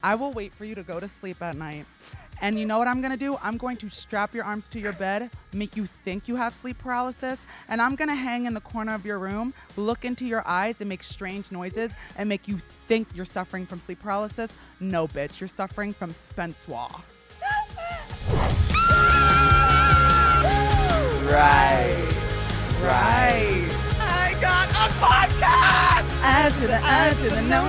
I will wait for you to go to sleep at night. And you know what I'm going to do? I'm going to strap your arms to your bed, make you think you have sleep paralysis, and I'm going to hang in the corner of your room, look into your eyes and make strange noises and make you think you're suffering from sleep paralysis. No, bitch, you're suffering from Spencewuah. Right. I got a podcast! Add to the no.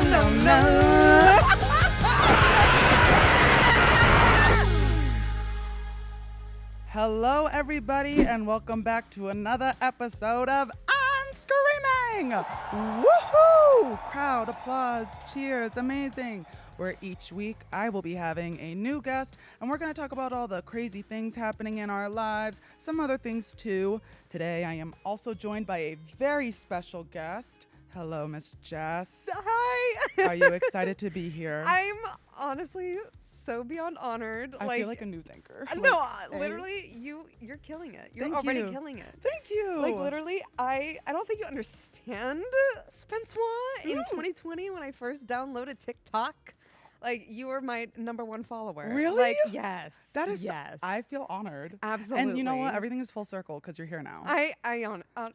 Hello, everybody, and welcome back to another episode of I'm Screaming! Woohoo! Crowd, applause, cheers, amazing. Where each week I will be having a new guest, and we're going to talk about all the crazy things happening in our lives, some other things too. Today I am also joined by a very special guest. Hello, Miss Jess. Hi. Are you excited to be here? I'm honestly so beyond honored. I feel like a news anchor. No, literally, you're killing it. You're already killing it. Thank you. Like literally, I don't think you understand Spencewuah in 2020 when I first downloaded TikTok. Like, you were my #1 follower. Really? Like, yes. That is, yes. I feel honored. Absolutely. And you know what? Everything is full circle because you're here now.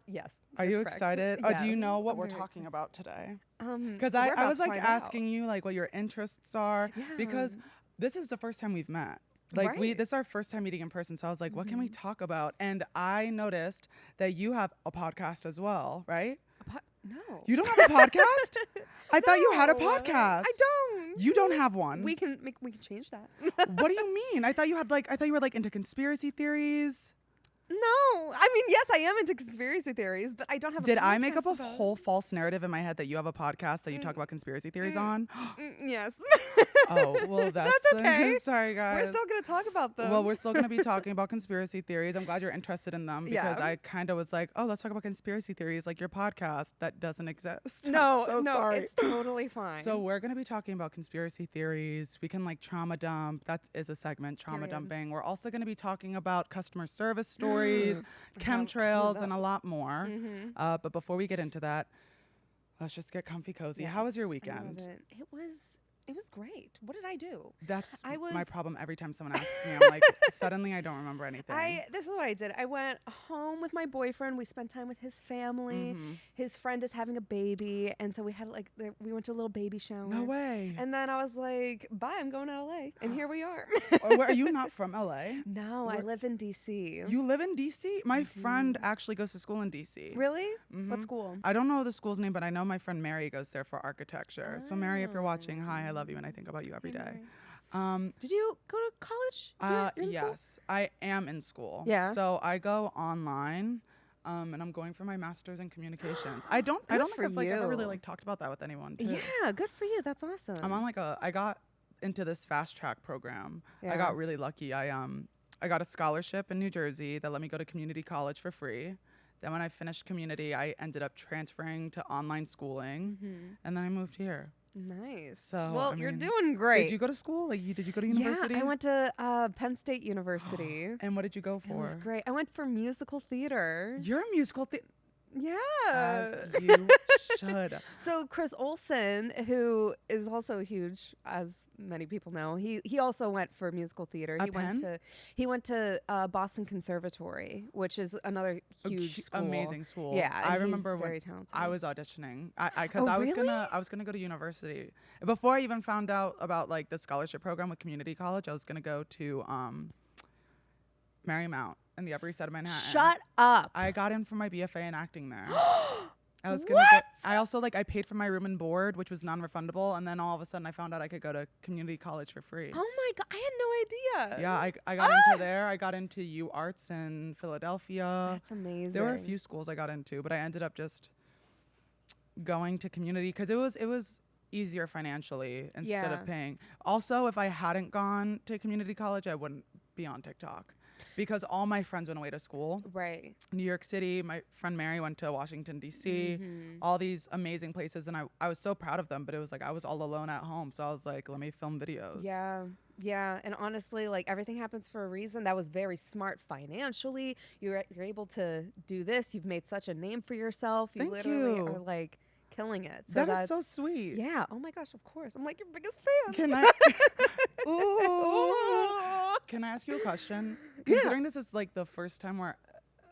Yes. Are you correct. excited? Yeah, do you know what I'm we're very talking about today? Because I was like asking you like what your interests are because this is the first time we've met. Like this is our first time meeting in person. So I was like, what can we talk about? And I noticed that you have a podcast as well, right? No. You don't have a podcast? I thought you had a podcast. I don't. You don't have one. We can change that. What do you mean? I thought you were like into conspiracy theories. No. I mean, yes, I am into conspiracy theories, but I don't have a podcast. Did I make up a whole false narrative in my head that you have a podcast that you talk about conspiracy theories on? Yes. Oh, well, that's okay. Sorry, guys. We're still going to talk about them. Well, we're still going to be talking about conspiracy theories. I'm glad you're interested in them because I kind of was like, oh, let's talk about conspiracy theories like your podcast that doesn't exist. No, sorry. It's totally fine. So we're going to be talking about conspiracy theories. We can like trauma dump. That is a segment, trauma dumping. We're also going to be talking about customer service stories, chemtrails, and a lot more. But before we get into that, let's just get comfy cozy. Yes, how was your weekend? It was great. What did I do? That's my problem every time someone asks me. I'm like, suddenly I don't remember anything. This is what I did. I went home with my boyfriend. We spent time with his family. His friend is having a baby. And so we we went to a little baby shower. No way. And then I was like, bye, I'm going to LA. And here we are. Are you not from LA? No, I live in DC. You live in DC? My friend actually goes to school in DC. Really? What school? I don't know the school's name, but I know my friend Mary goes there for architecture. So Mary, if you're watching, hi, I love you and I think about you every day. Did you go to college? You're in yes, school? I am in school. Yeah. So I go online, and I'm going for my master's in communications. I don't think I've ever really talked about that with anyone too. Yeah, good for you. That's awesome. I'm on I got into this fast track program. Yeah. I got really lucky. I got a scholarship in New Jersey that let me go to community college for free. Then when I finished community, I ended up transferring to online schooling, and then I moved here. Nice. So, you're doing great. Did you go to school? Did you go to university? Yeah, I went to Penn State University. And what did you go for? It was great. I went for musical theater. You're a musical theater. Yeah. As you should. So Chris Olsen, who is also huge, as many people know, he also went for musical theater. He went to Boston Conservatory, which is another huge school. Amazing school. Yeah, I remember very when talented. I was auditioning because I was gonna go to university before I even found out about like the scholarship program with community college. I was gonna go to Marymount in the Upper East Side of Manhattan. Shut up. I got in for my BFA in acting there. I was gonna I also I paid for my room and board, which was non-refundable, and then all of a sudden I found out I could go to community college for free. Oh my God, I had no idea. Yeah, I got into there. I got into U Arts in Philadelphia. That's amazing. There were a few schools I got into, but I ended up just going to community because it was easier financially instead of paying. Also, if I hadn't gone to community college, I wouldn't be on TikTok. Because all my friends went away to school. Right. New York City, my friend Mary went to Washington, D.C., all these amazing places. And I was so proud of them, but it was like I was all alone at home. So I was like, let me film videos. Yeah. Yeah. And honestly, like everything happens for a reason. That was very smart financially. You're able to do this. You've made such a name for yourself. You Thank literally you. are like killing it. So that that's is so sweet. Yeah. Oh my gosh, of course. I'm like your biggest fan. Can I? Ooh. Can I ask you a question? Considering this is like the first time we're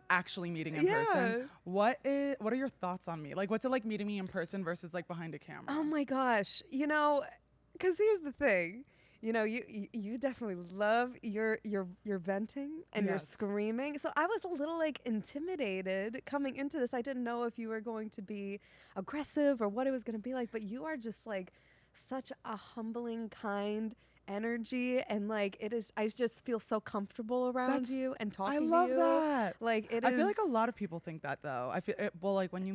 actually meeting in person, what are your thoughts on me? Like, what's it like meeting me in person versus like behind a camera? Oh my gosh. Because here's the thing. You definitely love your venting and your screaming. So I was a little like intimidated coming into this. I didn't know if you were going to be aggressive or what it was going to be like, but you are just like such a humbling, kind energy, and like it is. I just feel so comfortable around you and talking to you. I love that. Like it is. I feel like a lot of people think that though. I feel like when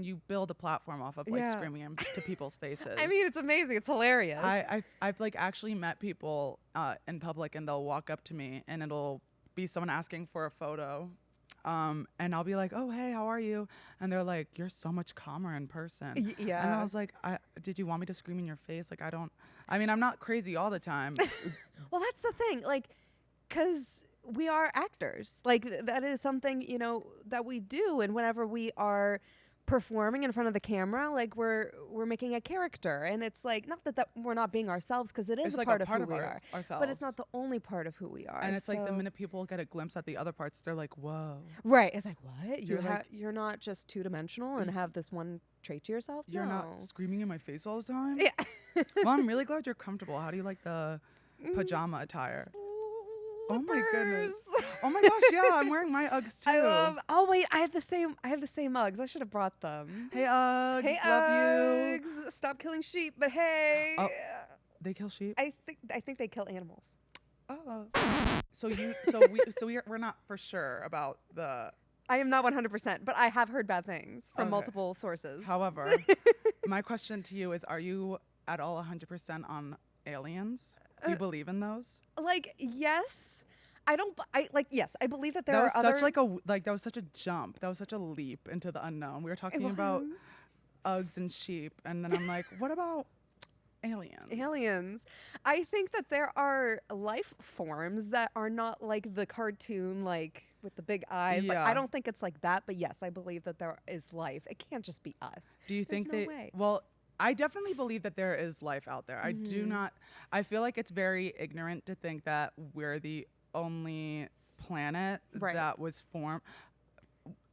you build a platform off of like screaming into people's faces. I mean, it's amazing. It's hilarious. I've like actually met people in public, and they'll walk up to me and it'll be someone asking for a photo. And I'll be like, oh, hey, how are you? And they're like, you're so much calmer in person. Yeah. And I was like, did you want me to scream in your face? Like, I'm not crazy all the time. Well, that's the thing. Like, because we are actors. Like, that is something, that we do. And whenever we are performing in front of the camera, like we're making a character, and it's like not that we're not being ourselves, because it is it's a like part a of part who of we are, ourselves. but it's not the only part of who we are. And it's like the minute people get a glimpse at the other parts, they're like, whoa. Right. It's like, what? You're You're not just two-dimensional and have this one trait to yourself? You're not screaming in my face all the time? Yeah. Well, I'm really glad you're comfortable. How do you like the pajama attire? Oh my goodness. Oh my gosh, yeah, I'm wearing my Uggs too. I have the same Uggs. I should have brought them. Hey Uggs, Hey love Uggs. you. Stop killing sheep, but hey. Oh, they kill sheep? I think they kill animals. Oh. We're not for sure about the I am not 100%, but I have heard bad things from multiple sources. However, my question to you is, are you at all 100% on aliens? Do you believe in those? Like, yes. Yes, I believe that there are other... that was such a jump. That was such a leap into the unknown. We were talking about Uggs and sheep, and then I'm like, what about aliens? Aliens. I think that there are life forms that are not like the cartoon, like with the big eyes. Yeah. Like, I don't think it's like that, but yes, I believe that there is life. It can't just be us. Do you think no way. Well, I definitely believe that there is life out there. I do not. I feel like it's very ignorant to think that we're the only planet that was formed.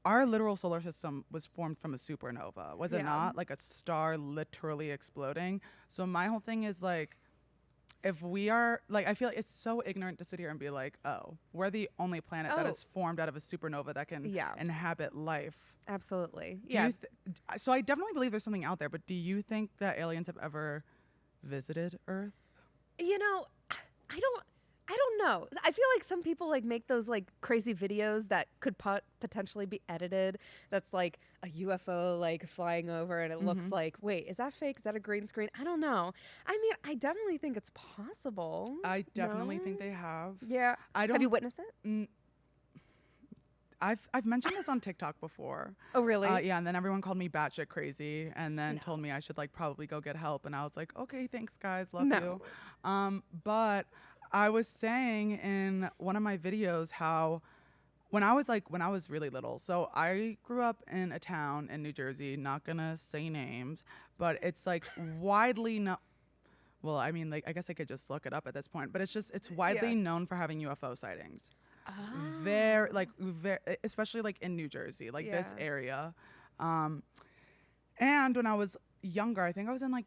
Our literal solar system was formed from a supernova, was it not? Like a star literally exploding. So my whole thing is like, if we are like, I feel like it's so ignorant to sit here and be like, oh, we're the only planet that is formed out of a supernova that can inhabit life. Absolutely. So I definitely believe there's something out there, but do you think that aliens have ever visited Earth? I don't know. I feel like some people like make those like crazy videos that could potentially be edited. That's like a UFO like flying over, and it looks like, wait, is that fake? Is that a green screen? I don't know. I mean, I definitely think it's possible. I definitely think they have. Yeah. Have you witnessed it? I've mentioned this on TikTok before. Oh, really? Yeah, and then everyone called me batshit crazy, and then told me I should like probably go get help, and I was like, okay, thanks guys, love you. But I was saying in one of my videos how when I was really little, so I grew up in a town in New Jersey, not gonna say names, but it's like widely known. Well, I mean, like, I guess I could just look it up at this point, but it's widely known for having UFO sightings. Very, especially like in New Jersey, like this area. And when I was younger, I think I was in like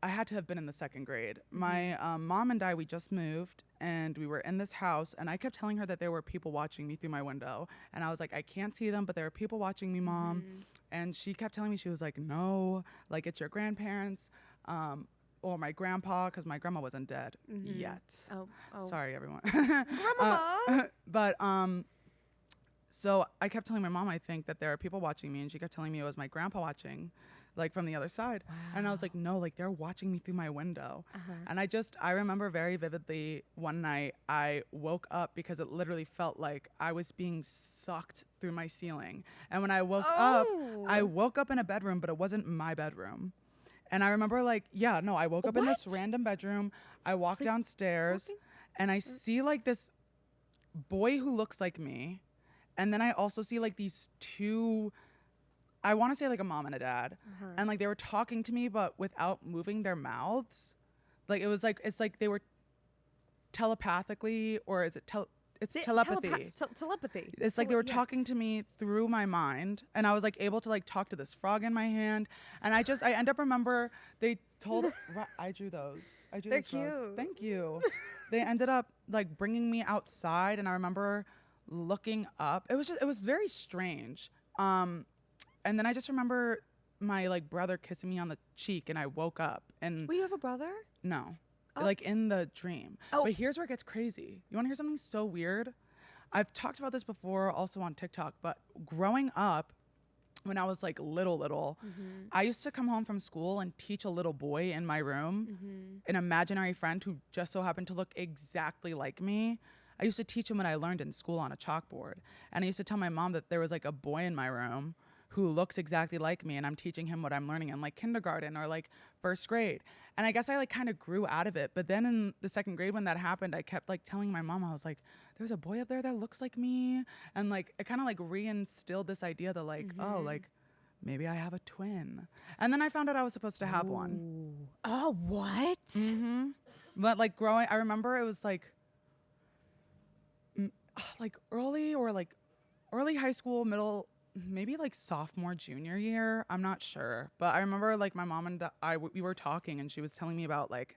I had to have been in the second grade. My mom and I, we just moved, and we were in this house, and I kept telling her that there were people watching me through my window. And I was like, I can't see them, but there are people watching me, Mom. And she kept telling me, she was like, no, like it's your grandparents or my grandpa, because my grandma wasn't dead yet. Oh. Sorry, everyone. Grandma! But so I kept telling my mom, I think, that there are people watching me, and she kept telling me it was my grandpa watching, like from the other side. Wow. And I was like, no, like they're watching me through my window. And I remember very vividly one night I woke up because it literally felt like I was being sucked through my ceiling. And when I woke up in a bedroom, but it wasn't my bedroom. And I remember I woke up in this random bedroom. I walked downstairs and I see like this boy who looks like me. And then I also see like these two I want to say like a mom and a dad, and like they were talking to me, but without moving their mouths. Like it's like they were telepathically, or is it it's telepathy. Telepathy. It's like they were talking to me through my mind, and I was like able to like talk to this frog in my hand, and I end up remember they told I drew those. They're those frogs. cute. Thank you. They ended up like bringing me outside, and I remember looking up. It was very strange. And then I just remember my like brother kissing me on the cheek, and I woke up. And Well, you have a brother? no. Oh. Like in the dream. Oh. But here's where it gets crazy. You want to hear something so weird? I've talked about this before also on TikTok, but growing up, when I was like little, I used to come home from school and teach a little boy in my room, an imaginary friend who just so happened to look exactly like me. I used to teach him what I learned in school on a chalkboard. And I used to tell my mom that there was like a boy in my room who looks exactly like me, and I'm teaching him what I'm learning in like kindergarten or like first grade. And I guess I like kind of grew out of it. But then in the second grade when that happened, I kept like telling my mom, I was like, there's a boy up there that looks like me. And like it kind of like reinstilled this idea that like, oh, like maybe I have a twin. And then I found out I was supposed to have one. Oh, what? But like I remember it was like early high school, middle, maybe like sophomore, junior year. I'm not sure. But I remember like my mom and we were talking, and she was telling me about like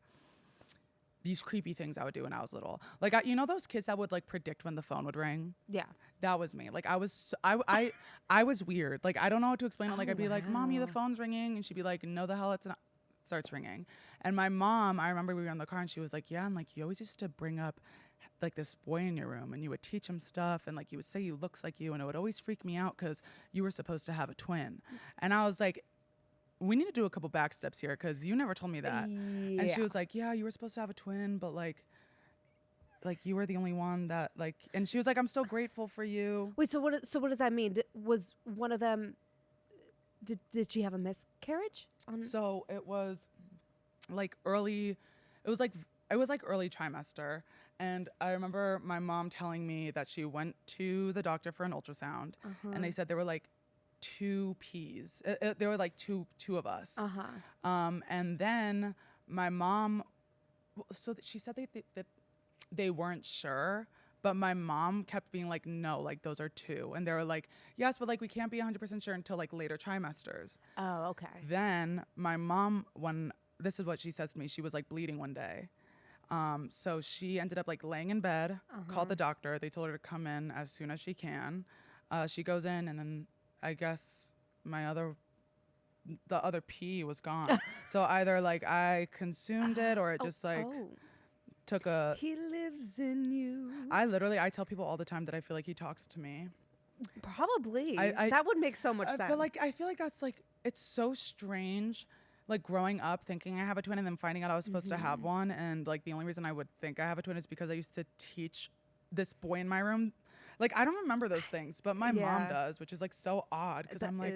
these creepy things I would do when I was little. Like, you know those kids that would like predict when the phone would ring? Yeah. That was me. Like I was weird. Like I don't know how to explain it. Like I'd be like, Mommy, the phone's ringing. And she'd be like, no, the hell it's not. It starts ringing. And my mom, I remember we were in the car, and she was like, yeah. And like, you always used to bring up like this boy in your room, and you would teach him stuff, and like you would say he looks like you, and it would always freak me out because you were supposed to have a twin. And I was like, we need to do a couple back steps here because you never told me that. Yeah. And she was like, yeah, you were supposed to have a twin, but like you were the only one that like, and she was like, I'm so grateful for you. Wait, so what does that mean? Was one of them, did she have a miscarriage? So it was like early trimester. And I remember my mom telling me that she went to the doctor for an ultrasound, and they said there were like 2 P's. There were like two of us. And then my mom, so she said that they weren't sure, but my mom kept being like, no, like those are 2. And they were like, yes, but like we can't be 100% sure until like later trimesters. Oh, okay. Then my mom, this is what she says to me, she was like bleeding one day. So she ended up like laying in bed, called the doctor. They told her to come in as soon as she can. She goes in, and then I guess the other pee was gone. So either like I consumed it, or it just like took a. He lives in you. I tell people all the time that I feel like he talks to me. Probably. That would make so much sense. But like I feel like that's like, it's so strange. Like growing up thinking I have a twin, and then finding out I was supposed to have one, and like the only reason I would think I have a twin is because I used to teach this boy in my room. Like I don't remember those things, but my mom does, which is like so odd because I'm like,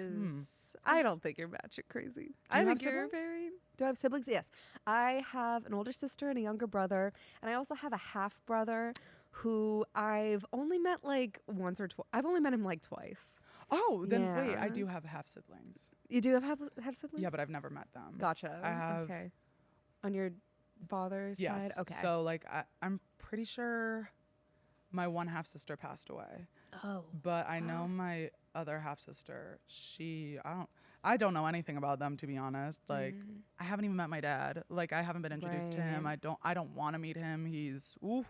I don't think you're batshit crazy. I think you're very. Do I have siblings? Yes, I have an older sister and a younger brother, and I also have a half brother who I've only met like once or twice. I've only met him like twice. Oh, then wait, I do have half siblings. You do have siblings? Yeah, but I've never met them. Gotcha. I have. Okay. On your father's side? Okay. So like I'm pretty sure my one half sister passed away. Oh. But I know my other half sister, I don't know anything about them, to be honest. Like I haven't even met my dad. Like I haven't been introduced to him. I don't want to meet him. He's ooh.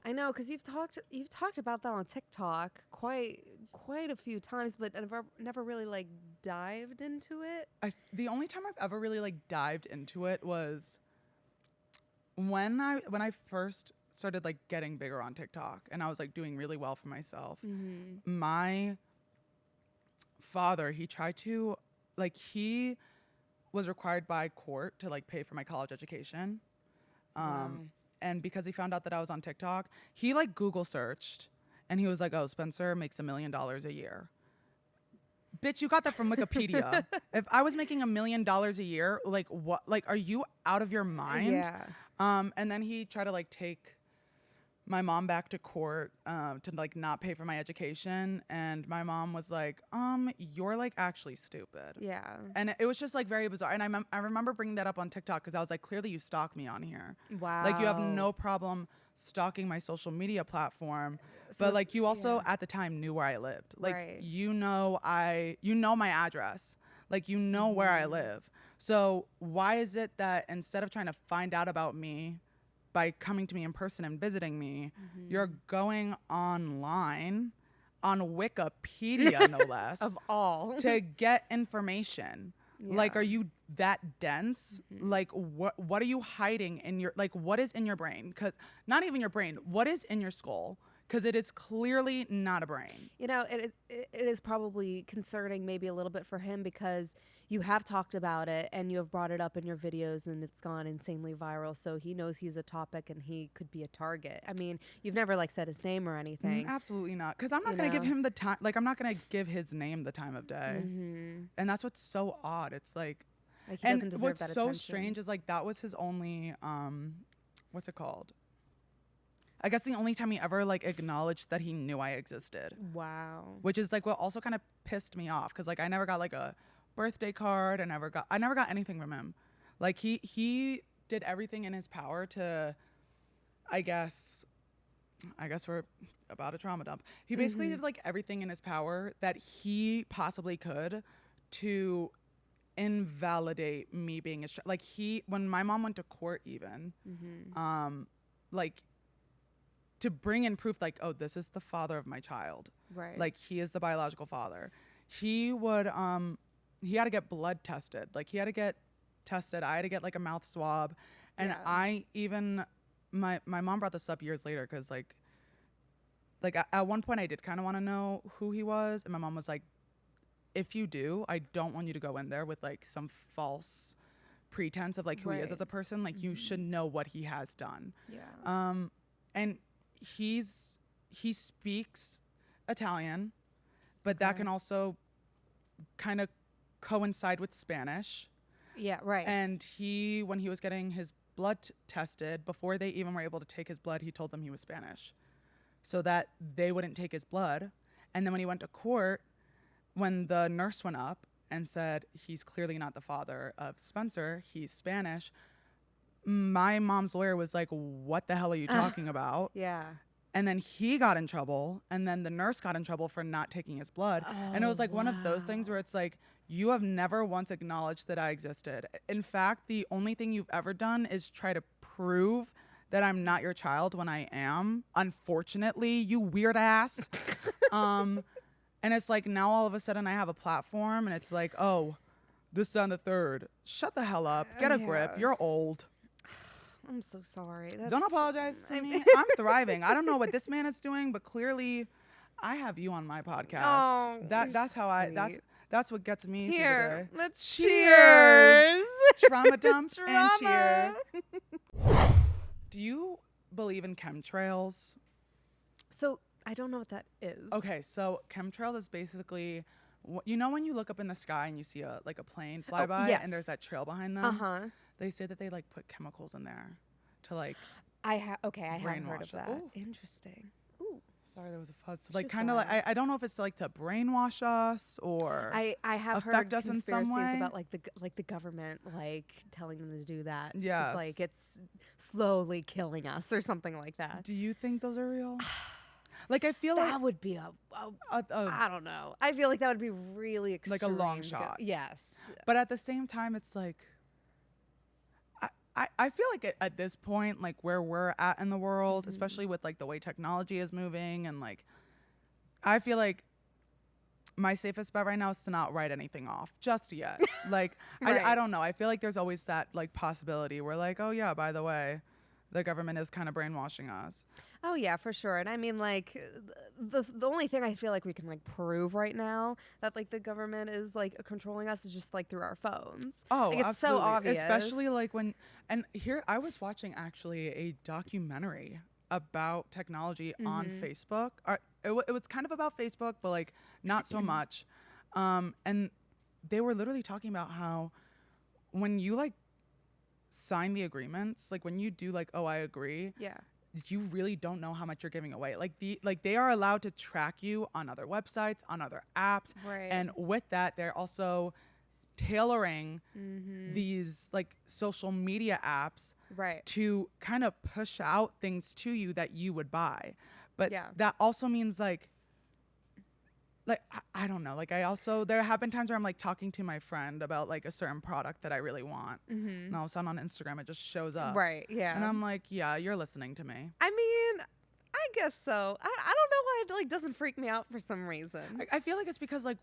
I know, because you've talked about that on TikTok quite a few times, but I've never really like dived into it. The only time I've ever really like dived into it was when I first started like getting bigger on TikTok, and I was like doing really well for myself. My father, he tried to he was required by court to like pay for my college education. And because he found out that I was on TikTok, he like Google searched, and he was like, oh, Spencer makes $1 million a year. Bitch, you got that from Wikipedia. If I was making $1 million a year, like what? Like, are you out of your mind? Yeah. And then he tried to like take my mom back to court to like not pay for my education, and my mom was like, you're like actually stupid. Yeah. And it was just like very bizarre. And I remember bringing that up on TikTok because I was like, clearly you stalk me on here. Wow. Like you have no problem stalking my social media platform, but like you also at the time knew where I lived. Like you know my address. Like you know where I live. So why is it that instead of trying to find out about me by coming to me in person and visiting me, you're going online on Wikipedia, no less, of all, to get information? Yeah. Like, are you that dense? Like, what are you hiding in your, like, what is in your brain? Because not even your brain, what is in your skull? Because it is clearly not a brain. You know, it is probably concerning maybe a little bit for him because you have talked about it and you have brought it up in your videos and it's gone insanely viral. So he knows he's a topic and he could be a target. I mean, you've never like said his name or anything. Absolutely not. Because I'm not going to give him the time. Like, I'm not going to give his name the time of day. And that's what's so odd. It's like he doesn't deserve what's that so attention. strange is like that was his only, what's it called? I guess the only time he ever like acknowledged that he knew I existed. Wow. Which is like what also kind of pissed me off because like I never got like a birthday card. I never got anything from him. Like he did everything in his power to, I guess we're about a trauma dump. He basically did like everything in his power that he possibly could to invalidate me being like when my mom went to court even, like to bring in proof like, oh, this is the father of my child. Right. Like he is the biological father. He would he had to get blood tested. Like he had to get tested. I had to get like a mouth swab. And I even my mom brought this up years later because like at one point I did kind of want to know who he was, and my mom was like, if you do, I don't want you to go in there with like some false pretense of like who he is as a person. Like you should know what he has done. Yeah. And he speaks Italian, but that can also kind of coincide with Spanish. Yeah, right. And when he was getting his blood tested, before they even were able to take his blood, he told them he was Spanish so that they wouldn't take his blood. And then when he went to court, when the nurse went up and said, he's clearly not the father of Spencer, he's Spanish, my mom's lawyer was like, what the hell are you talking about? Yeah. And then he got in trouble, and then the nurse got in trouble for not taking his blood. And it was like one of those things where it's like, you have never once acknowledged that I existed. In fact, the only thing you've ever done is try to prove that I'm not your child when I am. Unfortunately, you weird ass. And it's like now all of a sudden I have a platform, and it's like, oh, this is on the third. Shut the hell up. Get a grip. You're old. I'm so sorry. Don't apologize to me. I'm thriving. I don't know what this man is doing, but clearly I have you on my podcast. Oh, that's how that's what gets me through the day. Let's cheers. Trauma dump and cheer. Do you believe in chemtrails? So I don't know what that is. Okay, so chemtrails is basically, you know when you look up in the sky and you see a plane fly by and there's that trail behind them? They say that they like put chemicals in there to like I haven't heard of that. Ooh. Interesting. Ooh. Sorry, there was a fuzz. Like kind of like I don't know if it's like to brainwash us or I have affect heard us in some conspiracies way about like the government like telling them to do that. Yes. It's like it's slowly killing us or something like that. Do you think those are real? Like I feel that would be I don't know. I feel like that would be really extreme. Like a long shot. Yes. But at the same time, it's like I feel like at this point, like where we're at in the world, especially with like the way technology is moving, and like I feel like my safest bet right now is to not write anything off just yet. Like I don't know. I feel like there's always that like possibility where like, oh yeah, by the way, the government is kind of brainwashing us. Oh yeah, for sure. And I mean, like, the only thing I feel like we can like prove right now that like the government is like controlling us is just like through our phones. Oh, like, it's absolutely. so obvious. Especially like when, and here I was watching actually a documentary about technology on Facebook. It was kind of about Facebook, but like not so much. And they were literally talking about how when you like sign the agreements, like when you do like, oh, I agree. Yeah. you really don't know how much you're giving away. Like they are allowed to track you on other websites, on other apps. Right. And with that, they're also tailoring these like social media apps Right. to kind of push out things to you that you would buy. But Yeah. that also means like I don't know. Like there have been times where I'm like talking to my friend about like a certain product that I really want. And all of a sudden on Instagram, it just shows up. Right. Yeah. And I'm like, yeah, you're listening to me. I mean, I guess so. I don't know why it like doesn't freak me out for some reason. I feel like it's because like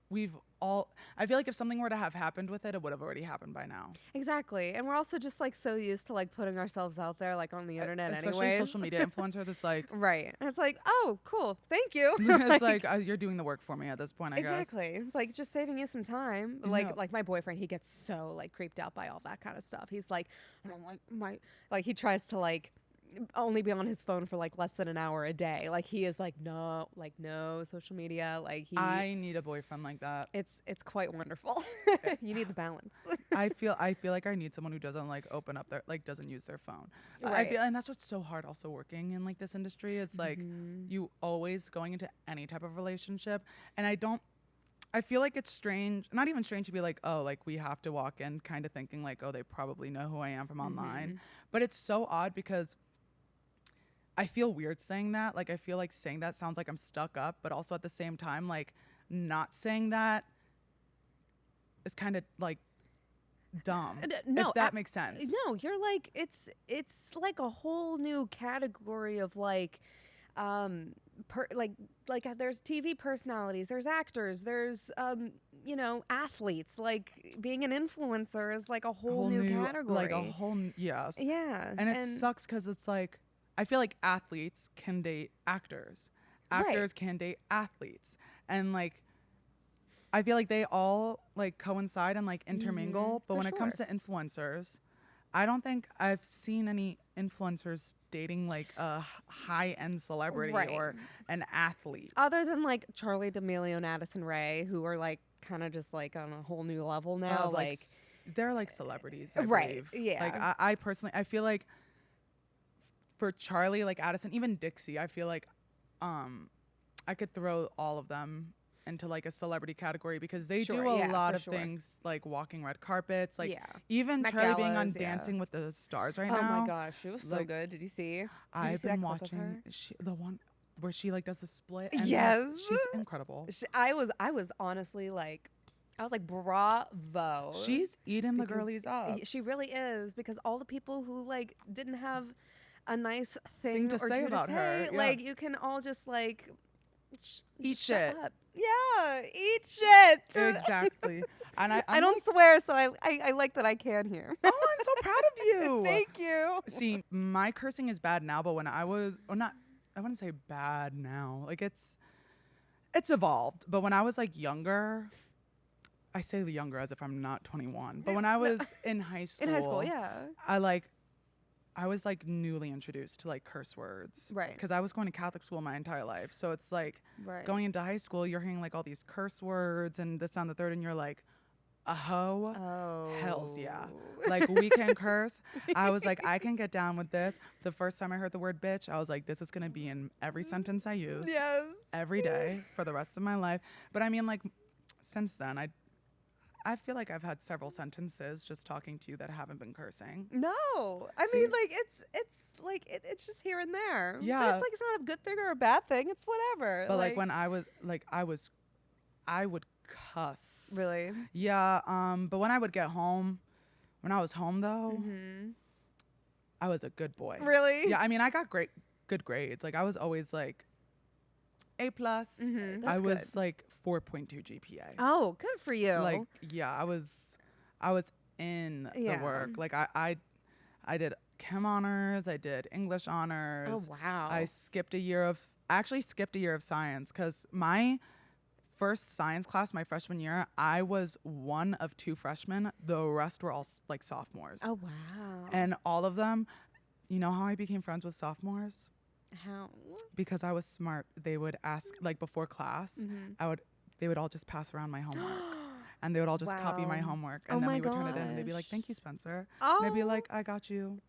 I feel like if something were to have happened with it would have already happened by now. Exactly. And we're also just like so used to like putting ourselves out there like on the internet especially anyways. social media influencers. It's like right. And it's like, oh, cool. Thank you. it's like you're doing the work for me at this point, I guess. Exactly. It's like just saving you some time. Like my boyfriend, he gets so like creeped out by all that kind of stuff. He's like, I don't like he tries to like only be on his phone for like less than an hour a day. Like he is like no social media. Like I need a boyfriend like that. It's quite wonderful. You need the balance. I feel like I need someone who doesn't like open up doesn't use their phone. Right. I feel, and that's what's so hard also working in like this industry. It's like you always going into any type of relationship, and I feel like it's strange, not even strange to be like, oh, like we have to walk in kind of thinking like, oh, they probably know who I am from online. But it's so odd because I feel weird saying that. Like, I feel like saying that sounds like I'm stuck up, but also at the same time, like, not saying that is kind of like dumb. No, if that makes sense. No, you're like it's like a whole new category of like, there's TV personalities, there's actors, there's athletes. Like being an influencer is like a whole new category. Like a whole yes. Yeah, and it sucks because it's like. I feel like athletes can date actors. Actors can date athletes. And like I feel like they all like coincide and like intermingle. But when it comes to influencers, I don't think I've seen any influencers dating like a high-end celebrity or an athlete. Other than like Charli D'Amelio and Addison Rae, who are like kind of just like on a whole new level now. Like they're like celebrities, I believe. Yeah. Like I personally, I feel like for Charli, like Addison, even Dixie, I feel like I could throw all of them into like a celebrity category because they do a lot of things like walking red carpets, like even Charli being on Dancing with the Stars right now. Oh my gosh, she was so good. Did you see? I've been watching the one where she like does a split. And yes, she's incredible. I was honestly like. I was like, bravo. She's eating the girlies up. She really is, because all the people who like didn't have a nice thing to say about her, like you can all just like eat shit. Up. Yeah, eat shit. Exactly. And I don't swear, so I like that I can here. Oh, I'm so proud of you. Thank you. See, my cursing is bad now, but when I was, I wouldn't say bad now. Like it's evolved. But when I was like younger, I say younger as if I'm not 21. But when I was in high school, I was like newly introduced to like curse words. Right. Because I was going to Catholic school my entire life. So it's like going into high school, you're hearing like all these curse words and this, on the third, and you're like, a hoe? Oh. Hells yeah. Like we can curse. I was like, I can get down with this. The first time I heard the word bitch, I was like, this is going to be in every sentence I use. Yes. Every day for the rest of my life. But I mean, like, since then, I feel like I've had several sentences just talking to you that haven't been cursing. No, I mean, like it's like it's just here and there. Yeah, but it's like it's not a good thing or a bad thing. It's whatever. But like when I would cuss. Really? Yeah. But when I would get home, when I was home though, I was a good boy. Really? Yeah. I mean, I got good grades. Like I was always like A+. I was like 4.2 GPA. Oh, good for you. Like, yeah, I was in the work. Like I did chem honors. I did English honors. Oh, wow. I actually skipped a year of science because my first science class, my freshman year, I was one of 2 freshmen. The rest were all like sophomores. Oh, wow. And all of them, you know how I became friends with sophomores? How? Because I was smart. They would ask, like before class, they would all just pass around my homework. and they would all just copy my homework, and then we would turn it in, and they'd be like, "Thank you, Spencer." Oh, and I'd be like, "I got you."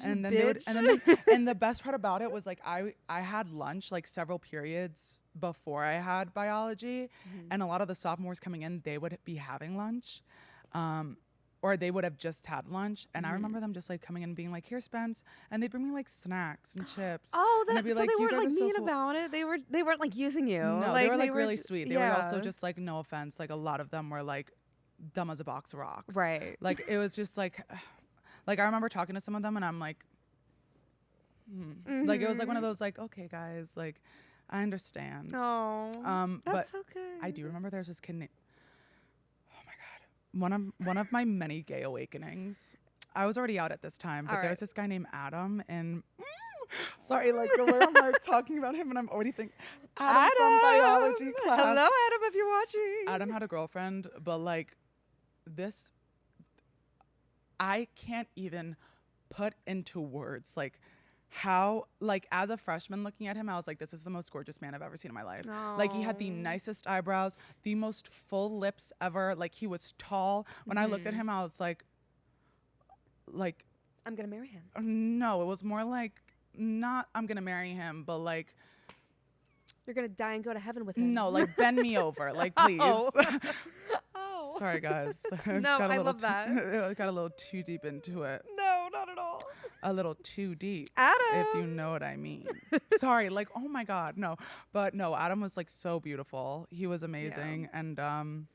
And then bitch. they would, and the best part about it was like I had lunch like several periods before I had biology, and a lot of the sophomores coming in, they would be having lunch, or they would have just had lunch, and I remember them just like coming in and being like, "Here, Spence," and they'd bring me like snacks and chips. Oh, and so be they "You weren't guys like are so mean cool." about it. They weren't like using you. No, like, they were really sweet. They were also yeah. just like, no offense, like a lot of them were like dumb as a box of rocks. Right. Like it was just like I remember talking to some of them, and I'm like, like it was like one of those like, okay, guys, like I understand. Oh, but that's so good. I do remember there's this kid named, oh my god, one of my many gay awakenings. I was already out at this time, but there's this guy named Adam, and sorry, like the way I'm like talking about him, and I'm already thinking Adam from biology class. Hello, Adam, if you're watching. Adam had a girlfriend, but like this, I can't even put into words like how, like as a freshman looking at him, I was like, this is the most gorgeous man I've ever seen in my life. Like he had the nicest eyebrows, the most full lips ever. Like he was tall. When I looked at him, I was like I'm gonna marry him. No, it was more like not I'm gonna marry him, but like You're gonna die and go to heaven with him. no, like bend me over, like please. Oh. Sorry guys. No, I love that. I got a little too deep into it. No, not at all. A little too deep, Adam, if you know what I mean. Sorry, like oh my god, no, but no, Adam was like so beautiful. He was amazing, and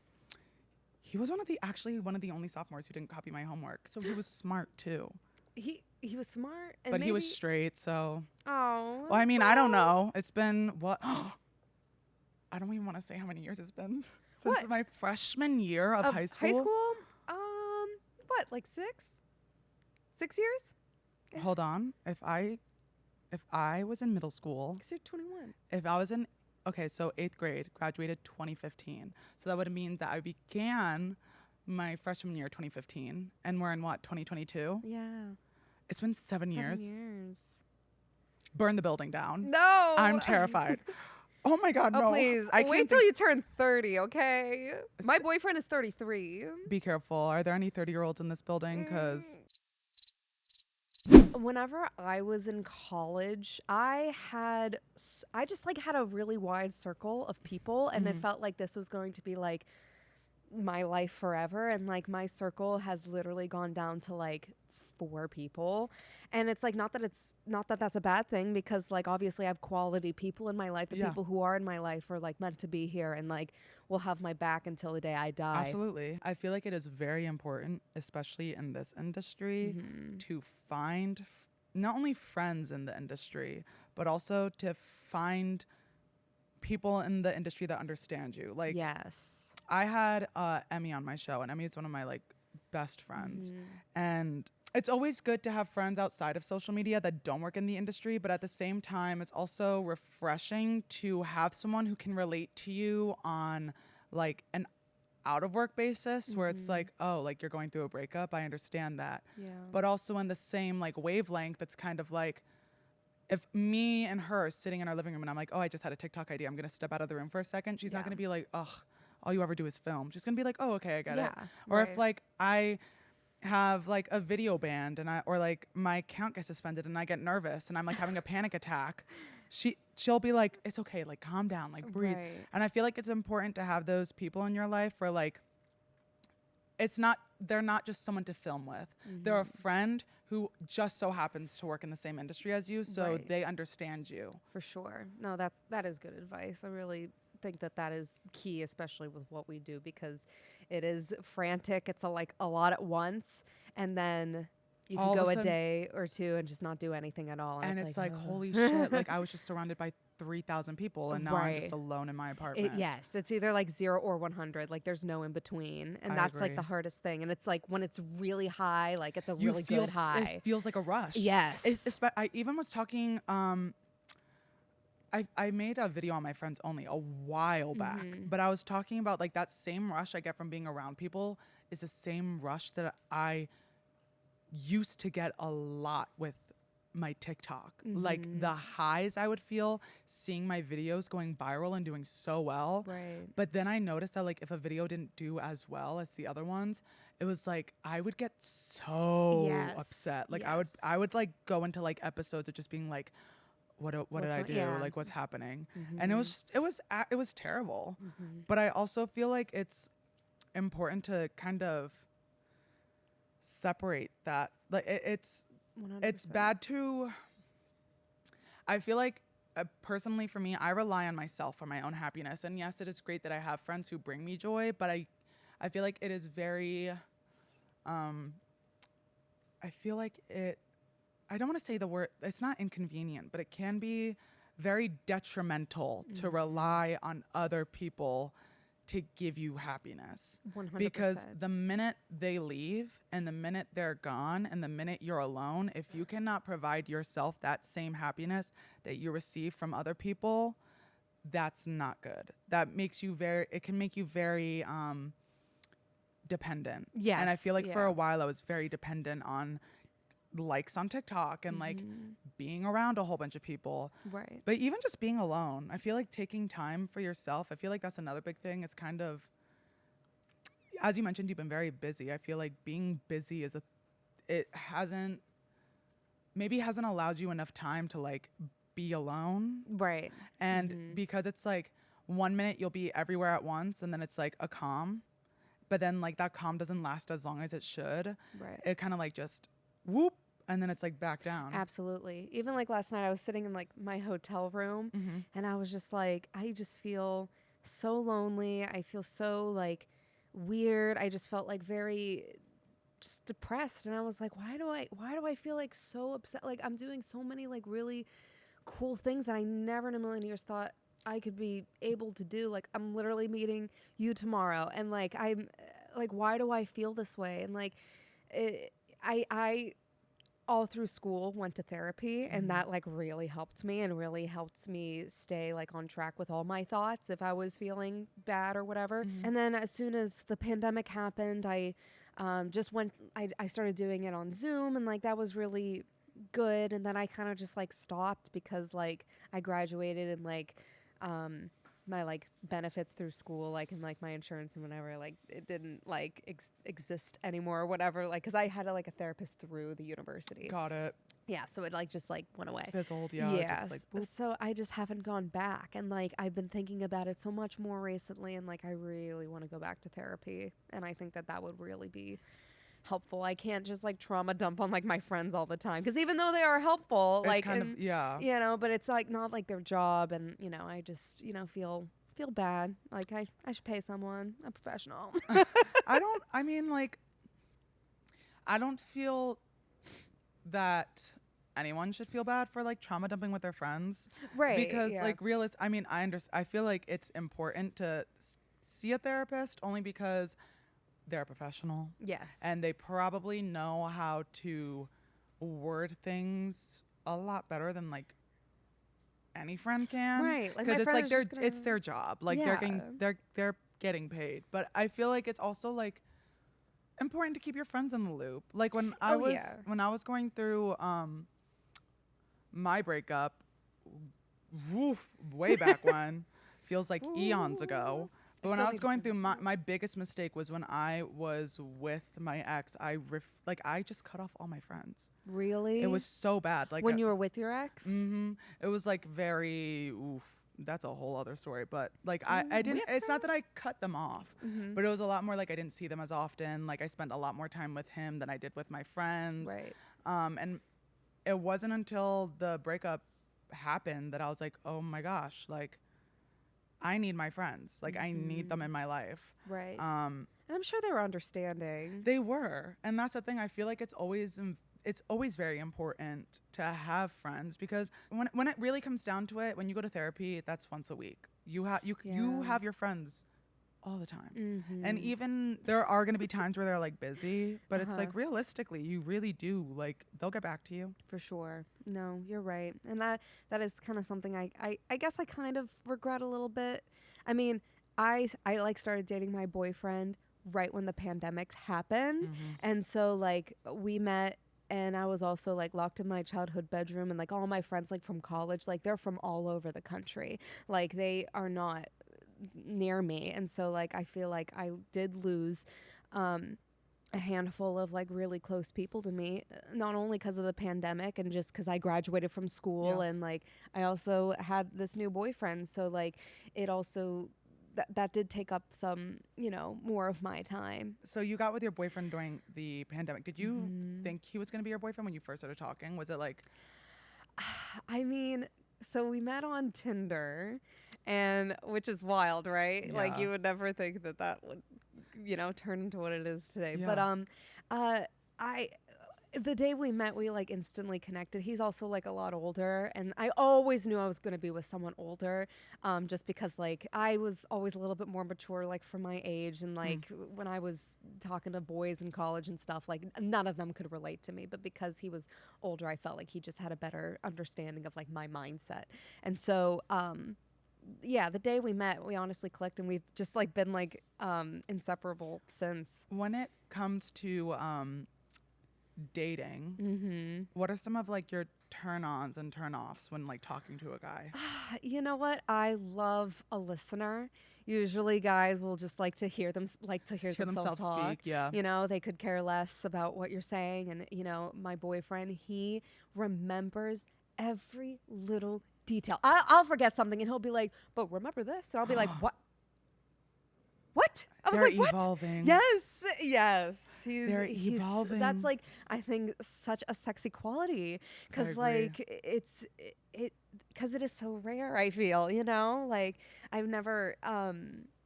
he was one of the only sophomores who didn't copy my homework. So he was smart too. He was smart, and but he was straight. So well, I mean, I don't know. It's been what? I don't even want to say how many years it's been since my freshman year of high school. High school? What? Like 6? 6 years? Hold on. If I was in middle school, 'Cause you're 21. if I was in, okay, so 8th grade, graduated 2015. So that would mean that I began my freshman year 2015, and we're in what, 2022? Yeah. It's been 7 years. 7 years. Burn the building down. No. I'm terrified. Oh my God, no. Please. Wait till you turn 30, okay? My boyfriend is 33. Be careful. Are there any 30-year-olds in this building? Because whenever I was in college, I just like had a really wide circle of people, and it felt like this was going to be like my life forever, and like my circle has literally gone down to like 4 people, and it's like not that that's a bad thing, because like obviously I have quality people in my life. The people who are in my life are like meant to be here, and like will have my back until the day I die. Absolutely. I feel like it is very important, especially in this industry, to find not only friends in the industry, but also to find people in the industry that understand you. Like, yes, I had Emmy on my show, and Emmy is one of my like best friends, and it's always good to have friends outside of social media that don't work in the industry, but at the same time, it's also refreshing to have someone who can relate to you on like an out of work basis, where it's like, oh, like you're going through a breakup. I understand that. Yeah. But also in the same like wavelength, it's kind of like if me and her are sitting in our living room and I'm like, oh, I just had a TikTok idea, I'm going to step out of the room for a second. She's not going to be like, ugh, all you ever do is film. She's going to be like, oh, okay, I get it. Or if like I have like a video banned and or like my account gets suspended and I get nervous and I'm like having a panic attack, she'll be like, it's okay, like calm down, like breathe. And I feel like it's important to have those people in your life where like they're not just someone to film with. They're a friend who just so happens to work in the same industry as you, so they understand you. For sure. No, that is good advice. I really think that is key, especially with what we do, because it is frantic. It's a lot at once, and then you can go a day or two and just not do anything at all. And it's like holy shit, like I was just surrounded by 3,000 people and now I'm just alone in my apartment. Yes, it's either like 0 or 100. Like there's no in between, and that's like the hardest thing. And it's like when it's really high, like it's a really good high. It feels like a rush. Yes. I even was talking. I made a video on my friends only a while back, but I was talking about like that same rush I get from being around people is the same rush that I used to get a lot with my TikTok. Like the highs I would feel seeing my videos going viral and doing so well. Right. But then I noticed that like if a video didn't do as well as the other ones, it was like I would get so upset. Like I would like go into like episodes of just being like, what did I do? Yeah. Like what's happening? And it was terrible. But I also feel like it's important to kind of separate that. Like it's 100%. bad to, I feel like personally for me, I rely on myself for my own happiness. And yes, it is great that I have friends who bring me joy, but I feel like it is very, I feel like I don't want to say the word, it's not inconvenient, but it can be very detrimental to rely on other people to give you happiness. 100%. Because the minute they leave and the minute they're gone and the minute you're alone, if you cannot provide yourself that same happiness that you receive from other people, that's not good. That makes you it can make you very dependent. Yes. And I feel like for a while I was very dependent on likes on TikTok and like being around a whole bunch of people. Right. But even just being alone, I feel like taking time for yourself, I feel like that's another big thing. It's kind of, as you mentioned, you've been very busy. I feel like being busy hasn't allowed you enough time to like be alone. Right. And because it's like 1 minute you'll be everywhere at once and then it's like a calm, but then like that calm doesn't last as long as it should. Right. It kind of like just whoop, and then it's like back down. Absolutely. Even like last night I was sitting in like my hotel room and I was just like, I just feel so lonely. I feel so like weird. I just felt like very just depressed. And I was like, why do I feel like so upset? Like I'm doing so many like really cool things that I never in a million years thought I could be able to do. Like I'm literally meeting you tomorrow. And like, I'm like, why do I feel this way? And like, I all through school went to therapy and that like really helped me and really helped me stay like on track with all my thoughts if I was feeling bad or whatever. And then as soon as the pandemic happened, I started doing it on Zoom and like that was really good. And then I kind of just like stopped because like I graduated and like my like benefits through school, like and like my insurance and whatever, like it didn't like exist anymore or whatever, like because I had like a therapist through the university. Got it. Yeah, so it like just like went away. Fizzled, yeah. Yes. Just like, so I just haven't gone back, and like I've been thinking about it so much more recently, and like I really want to go back to therapy, and I think that would really be helpful. I can't just like trauma dump on like my friends all the time because even though they are helpful, it's like kind of, yeah, you know, but it's like not like their job, and you know, I just feel bad. Like I should pay someone, a professional. I don't feel that anyone should feel bad for like trauma dumping with their friends, right? Because like I feel like it's important to see a therapist only because they're a professional. Yes. And they probably know how to word things a lot better than like any friend can. Right. Like because it's like it's their job. Like they're getting paid. But I feel like it's also like important to keep your friends in the loop. Like when I was going through my breakup, way back when, feels like eons ago. But when I was going through my biggest mistake was when I was with my ex, I just cut off all my friends. Really? It was so bad. Like when you were with your ex? It was like very, that's a whole other story. But like I didn't, it's not that I cut them off, but it was a lot more like I didn't see them as often. Like I spent a lot more time with him than I did with my friends. Right. And it wasn't until the breakup happened that I was like, oh my gosh, like, I need my friends. Like I need them in my life. Right. And I'm sure they were understanding. They were. And that's the thing. I feel like it's always very important to have friends because when it really comes down to it, when you go to therapy, that's once a week. You have your friends all the time. And even there are going to be times where they're like busy, but it's like realistically, you really do, like they'll get back to you. For sure. No, you're right. And that is kind of something I guess I kind of regret a little bit. I mean, I like started dating my boyfriend right when the pandemic happened. And so like we met and I was also like locked in my childhood bedroom, and like all my friends like from college, like they're from all over the country. Like they are not near me. And so like I feel like I did lose a handful of like really close people to me, not only because of the pandemic and just because I graduated from school, and like I also had this new boyfriend, so like it also that did take up some, you know, more of my time. So you got with your boyfriend during the pandemic. Did you think he was going to be your boyfriend when you first started talking? Was it like I mean, so we met on Tinder, and which is wild, right? Yeah. Like you would never think that that would, you know, turn into what it is today. Yeah. But the day we met, we like instantly connected. He's also like a lot older, and I always knew I was going to be with someone older, just because like I was always a little bit more mature, like for my age, and like when I was talking to boys in college and stuff, like none of them could relate to me, but because he was older, I felt like he just had a better understanding of like my mindset. And so yeah, the day we met, we honestly clicked, and we've just like been like inseparable since. when it comes to dating, what are some of like your turn-ons and turn-offs when like talking to a guy? You know what? I love a listener. Usually guys will just like to hear themselves talk. Speak. Yeah. You know, they could care less about what you're saying. And, you know, my boyfriend, he remembers every little detail. I'll forget something and he'll be like, but remember this? And I'll be like, what? What? I was They're like, what? evolving. Yes. They're evolving. That's like, I think, such a sexy quality, because like because it is so rare. I feel, you know, like I've never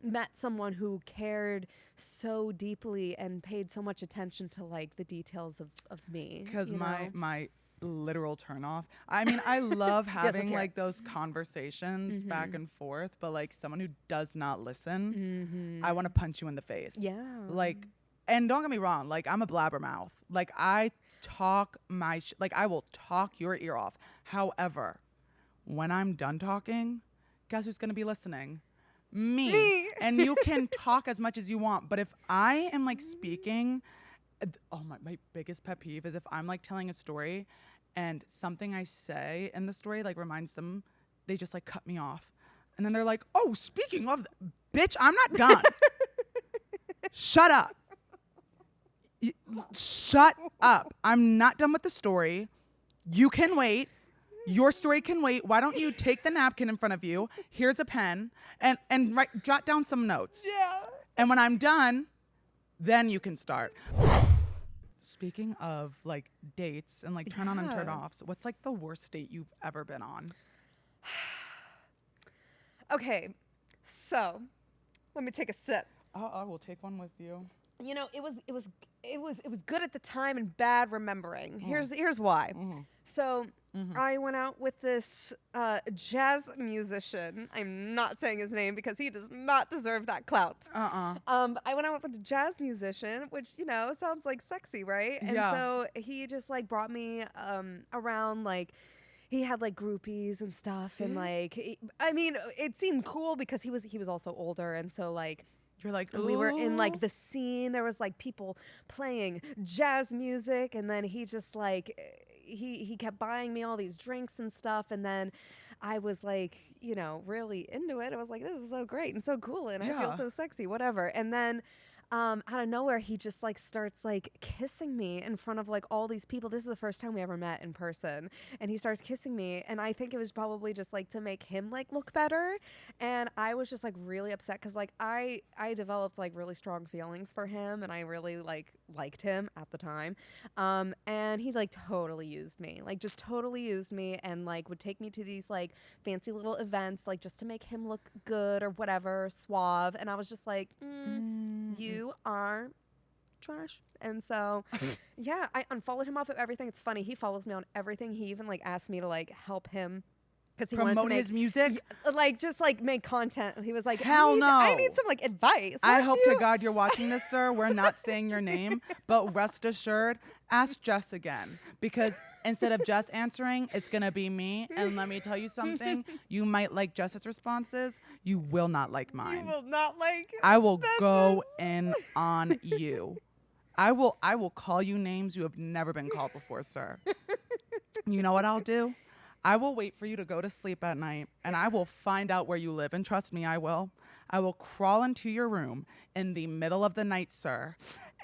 met someone who cared so deeply and paid so much attention to like the details of me. Because my literal turn off. I mean, I love having like those conversations back and forth, but like someone who does not listen, I want to punch you in the face. Yeah. Like, and don't get me wrong, like I'm a blabbermouth. Like I talk like I will talk your ear off. However, when I'm done talking, guess who's going to be listening? Me. And you can talk as much as you want, but if I am like speaking, my biggest pet peeve is if I'm like telling a story and something I say in the story like reminds them, they just like cut me off. And then they're like, oh, speaking of, bitch, I'm not done. Shut up. Shut up. I'm not done with the story. You can wait. Your story can wait. Why don't you take the napkin in front of you? Here's a pen and jot down some notes. Yeah. And when I'm done, then you can start. Speaking of like dates and like turn on and turn offs, what's like the worst date you've ever been on? Okay, so let me take a sip. I will take one with you. You know, it was good at the time and bad remembering. Here's why. So I went out with this jazz musician. I'm not saying his name because he does not deserve that clout. I went out with a jazz musician, which, you know, sounds like sexy, right? And so he just like brought me around, like he had like groupies and stuff, and like I mean, it seemed cool because he was also older, and so like you're like, we were in like the scene. There was like people playing jazz music, and then he just like he kept buying me all these drinks and stuff, and then I was like, you know, really into it. I was like, this is so great and so cool, and I feel so sexy, whatever. And then out of nowhere, he just like starts like kissing me in front of like all these people. This is the first time we ever met in person, and he starts kissing me, and I think it was probably just like to make him like look better. And I was just like really upset because like I developed like really strong feelings for him, and I really like liked him at the time. And he like totally used me, like just totally used me, and like would take me to these like fancy little events like just to make him look good or whatever, suave. And I was just like, you are trash. And so yeah, I unfollowed him off of everything. It's funny, he follows me on everything. He even like asked me to like help him because he promote wanted to his music, like just like make content. He was like, hell no, I need some like advice. I hope to God you're watching this, sir. We're not saying your name, but rest assured, ask Jess again, because instead of Jess answering, it's gonna be me. And let me tell you something, you might like Jess's responses, you will not like mine. You will not like I will Spencer's. go in on you. I will call you names you have never been called before, sir. You know what I'll do? I will wait for you to go to sleep at night, and I will find out where you live. And trust me, I will. I will crawl into your room in the middle of the night, sir.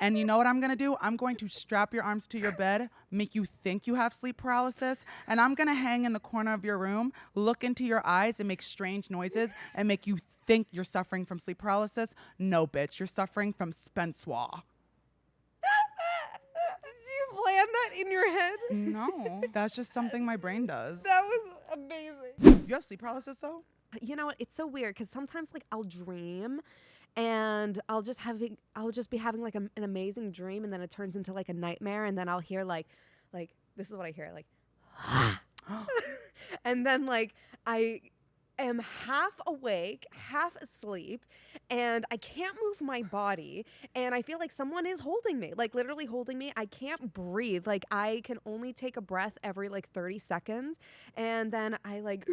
And you know what I'm going to do? I'm going to strap your arms to your bed, make you think you have sleep paralysis, and I'm going to hang in the corner of your room, look into your eyes and make strange noises and make you think you're suffering from sleep paralysis. No, bitch, you're suffering from Spencewuah. Did you plan that in your head? No, that's just something my brain does. That was amazing. You have sleep paralysis, though? You know what? It's so weird because sometimes like I'll dream and I'll just be having like an amazing dream, and then it turns into like a nightmare, and then I'll hear like this is what I hear, like and then like I am half awake, half asleep, and I can't move my body, and I feel like someone is holding me, like literally holding me. I can't breathe. Like I can only take a breath every like 30 seconds, and then I like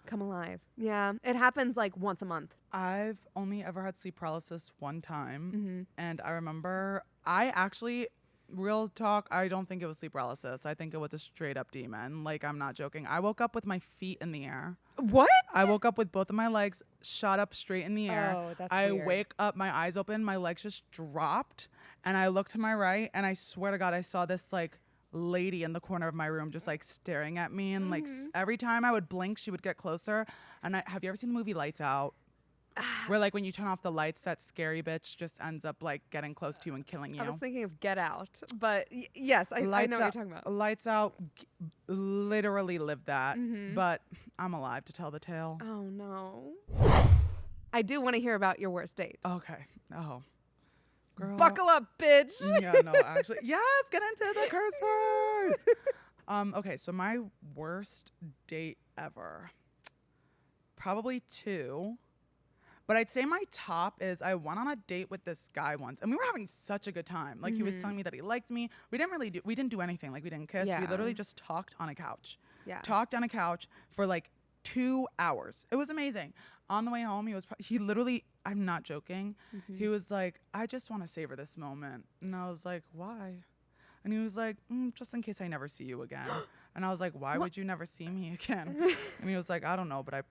come alive. Yeah, it happens like once a month. I've only ever had sleep paralysis one time, and I remember I actually, real talk, I don't think it was sleep paralysis. I think it was a straight up demon. Like, I'm not joking. I woke up with my feet in the air. What? I woke up with both of my legs shot up straight in the air. Oh, that's I weird. wake up, my eyes open, my legs just dropped, and I looked to my right, and I swear to God, I saw this like lady in the corner of my room just like staring at me, and like every time I would blink, she would get closer. And have you ever seen the movie Lights Out? Where like when you turn off the lights, that scary bitch just ends up like getting close to you and killing you. I was thinking of Get Out, but yes, I know what you're talking about. Lights Out literally lived that, but I'm alive to tell the tale. Oh no. I do want to hear about your worst date. Okay. Oh. Girl. Buckle up, bitch. Yeah, no, actually. Yeah, let's get into the curse words. Okay, so my worst date ever. Probably 2. But I'd say my top is I went on a date with this guy once, and we were having such a good time. Like, he was telling me that he liked me. We didn't do anything. Like, we didn't kiss. Yeah. We literally just talked on a couch. Yeah. Talked on a couch for like 2 hours. It was amazing. On the way home, he literally, I'm not joking. He was like, I just want to savor this moment. And I was like, why? And he was like, just in case I never see you again. And I was like, why would you never see me again? And he was like, I don't know, but I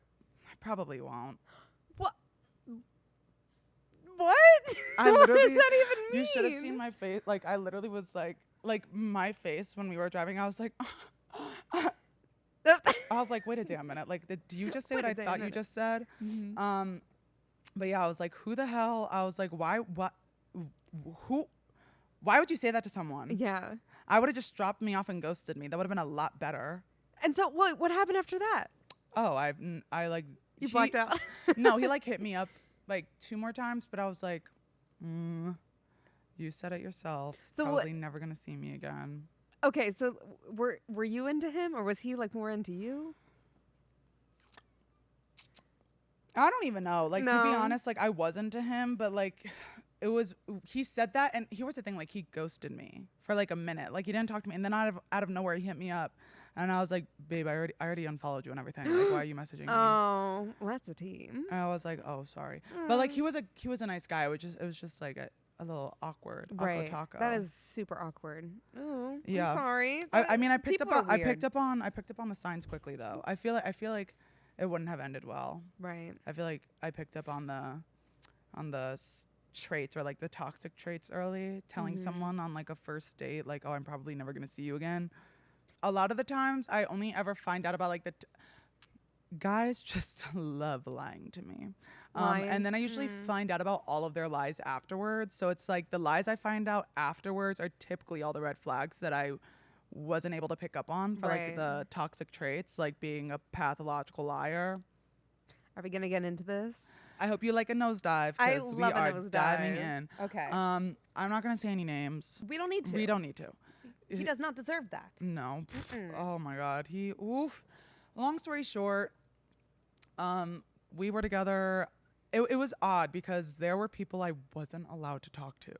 probably won't. What? What does that even mean? You should have seen my face. Like, I literally was like my face when we were driving. I was like, I was like, wait a damn minute. Like, did you just say what I thought you just said? But yeah, I was like, who the hell? I was like, why? What? Who? Why would you say that to someone? Yeah. I would have just dropped me off and ghosted me. That would have been a lot better. And so what happened after that? Oh, I like. You blacked out? No, he like hit me up like 2 more times, but I was like, you said it yourself. So probably never gonna see me again. Okay, so were you into him, or was he like more into you? I don't even know. Like, No. to be honest, like I was into him, but like he said that, and here was the thing, like he ghosted me for like a minute. Like, he didn't talk to me, and then out of nowhere he hit me up. And I was like, babe, I already unfollowed you and everything. Like, why are you messaging me? Oh, well, that's a team. And I was like, oh, sorry. But like, he was a nice guy. It was just like a little awkward. Right. Taco. That is super awkward. Oh, Yeah. I'm sorry. I mean, I picked People up are weird. on the signs quickly though. I feel like it wouldn't have ended well. Right. I feel like I picked up on the traits, or like the toxic traits early, telling someone on like a first date, like, oh, I'm probably never gonna see you again. A lot of the times I only ever find out about like guys just love lying to me. And then I usually find out about all of their lies afterwards. So it's like the lies I find out afterwards are typically all the red flags that I wasn't able to pick up on for like the toxic traits, like being a pathological liar. Are we going to get into this? I hope you like a nosedive, because we are diving in. Okay. I'm not going to say any names. We don't need to. We don't need to. He does not deserve that. No. Oh my God. Long story short, we were together. It was odd because there were people I wasn't allowed to talk to.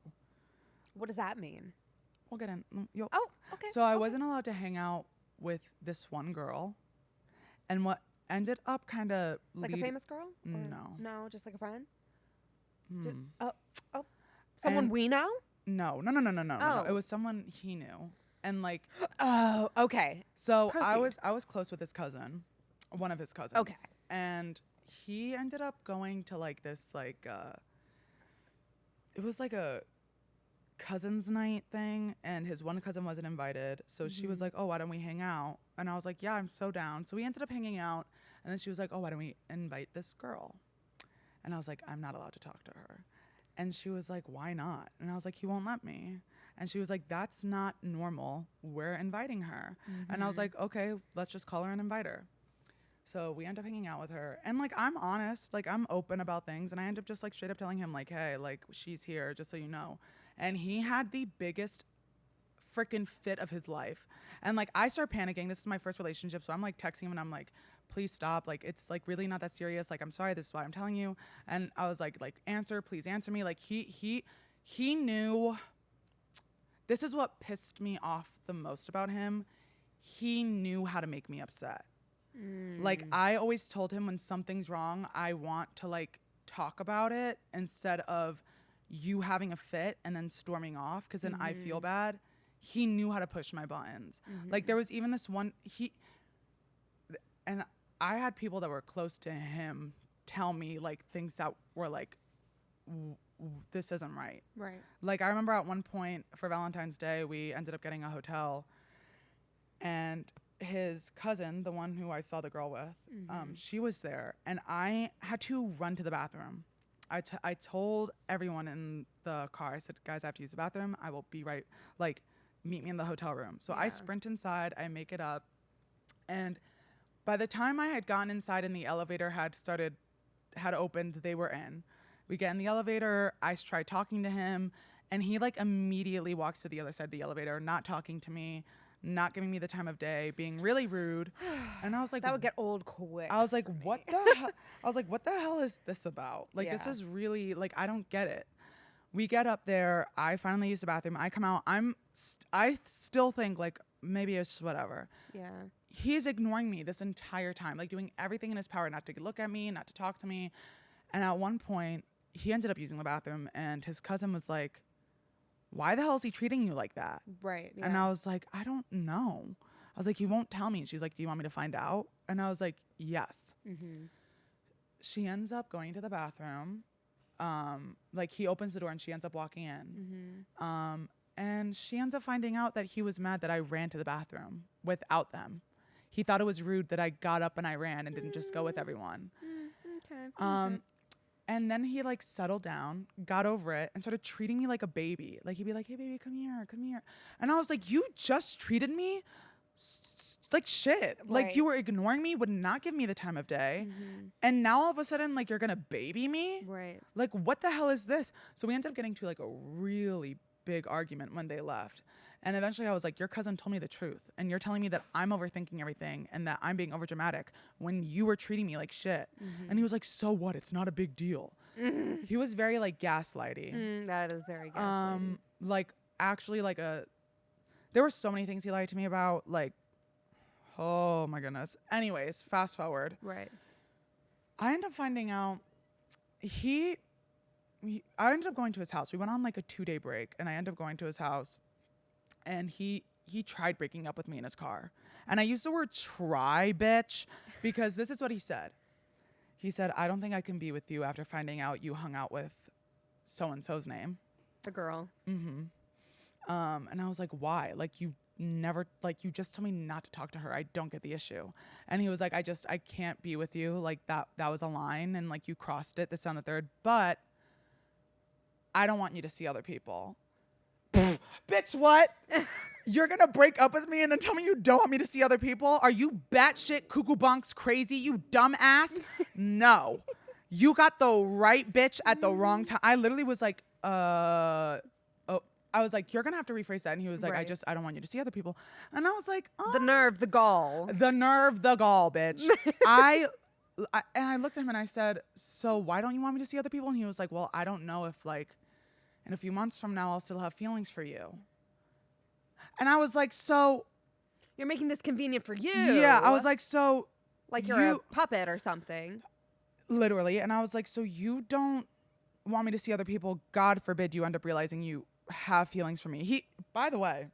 What does that mean? We'll get in. Oh, okay. So I wasn't allowed to hang out with this one girl. And what ended up kind of like a famous girl? No. No, just like a friend? Hmm. Someone we know? No. Oh. It was someone he knew. And like, Oh, okay. so Proceed. I was close with his cousin, one of his cousins. Okay. And he ended up going to like this like it was like a cousins night thing, and his one cousin wasn't invited. So she was like, "Oh, why don't we hang out?" And I was like, "Yeah, I'm so down." So we ended up hanging out, and then she was like, "Oh, why don't we invite this girl?" And I was like, "I'm not allowed to talk to her." And she was like, "Why not?" And I was like, "He won't let me." And she was like, "That's not normal. We're inviting her." And I was like, "Okay, let's just call her and invite her." So we end up hanging out with her. And like, I'm honest, like I'm open about things. And I end up just like straight up telling him like, "Hey, like she's here, just so you know." And he had the biggest freaking fit of his life. And like, I start panicking. This is my first relationship. So I'm like texting him and I'm like, "Please stop. Like, it's like really not that serious. Like, I'm sorry. This is why I'm telling you." And I was like, please answer me. Like he knew. This is what pissed me off the most about him. He knew how to make me upset. Like, I always told him when something's wrong, I want to like talk about it instead of you having a fit and then storming off, because then I feel bad. He knew how to push my buttons. Like, there was even this one, and I had people that were close to him tell me like things that were like, this isn't right. Right. Like, I remember at one point for Valentine's Day, we ended up getting a hotel, and his cousin, the one who I saw the girl with, she was there, and I had to run to the bathroom. I told everyone in the car, I said, "Guys, I have to use the bathroom. I will be right, like, meet me in the hotel room." So I sprint inside, I make it up, and by the time I had gotten inside and the elevator had opened, they were in. We get in the elevator, I try talking to him, and he like immediately walks to the other side of the elevator, not talking to me, not giving me the time of day, being really rude. And I was like, that would get old quick. I was like, what the hell? I was like, what the hell is this about? Like, this is really, like, I don't get it. We get up there. I finally use the bathroom. I come out. I still think, like, maybe it's just whatever. Yeah. He's ignoring me this entire time, like, doing everything in his power not to look at me, not to talk to me. And at one point, he ended up using the bathroom, and his cousin was like, "Why the hell is he treating you like that?" Right. Yeah. And I was like, "I don't know." I was like, "He won't tell me." And she's like, "Do you want me to find out?" And I was like, "Yes." She ends up going to the bathroom. Like, he opens the door and she ends up walking in. And she ends up finding out that he was mad that I ran to the bathroom without them. He thought it was rude that I got up and I ran and didn't just go with everyone. Okay. And then he like settled down, got over it, and started treating me like a baby. Like, he'd be like, "Hey baby, come here, come here." And I was like, "You just treated me like shit. Like, you were ignoring me, would not give me the time of day. And now all of a sudden, like, you're gonna baby me? Right. Like, what the hell is this?" So we ended up getting to like a really big argument when they left. And eventually I was like, "Your cousin told me the truth, and you're telling me that I'm overthinking everything and that I'm being overdramatic when you were treating me like shit." And he was like, "So what? It's not a big deal." He was very like gaslighty. That is very gaslighty. Like, actually, like there were so many things he lied to me about. Like, oh my goodness. Anyways, fast forward. Right. I ended up finding out I ended up going to his house. We went on like a 2-day break, and I ended up going to his house. And he tried breaking up with me in his car. And I used the word try, bitch, because this is what he said. He said, "I don't think I can be with you after finding out you hung out with so-and-so's name." The girl. And I was like, "Why? Like, you just told me not to talk to her. I don't get the issue." And he was like, I can't be with you. Like, that was a line, and like, you crossed it, this, and the third, but I don't want you to see other people. Bitch, what? You're gonna break up with me and then tell me you don't want me to see other people? Are you batshit cuckoo bunks crazy, you dumbass? No. You got the right bitch at the wrong time. I literally was like, I was like, "You're gonna have to rephrase that." And he was like, I don't want you to see other people. And I was like, oh. The nerve, the gall. The nerve, the gall, bitch. And I looked at him and I said, "So why don't you want me to see other people?" And he was like, "Well, I don't know if like in a few months from now I'll still have feelings for you." And I was like, "So you're making this convenient for you." Yeah, I was like, "So like you're a puppet or something." Literally. And I was like, "So you don't want me to see other people? God forbid you end up realizing you have feelings for me. He, by the way,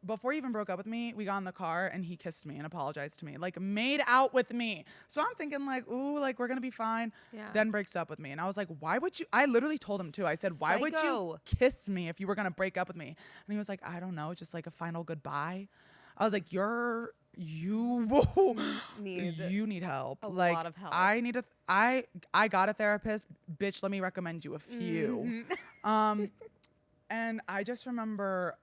before he even broke up with me, we got in the car and he kissed me and apologized to me, like made out with me. So I'm thinking like, ooh, like we're gonna be fine. Yeah. Then breaks up with me. And I was like, why would you? I literally told him too. I said, why would you kiss me if you were gonna break up with me? And he was like, I don't know, just like a final goodbye. I was like, you need help. A like, lot of help. I got a therapist. Bitch, let me recommend you a few. And I just remember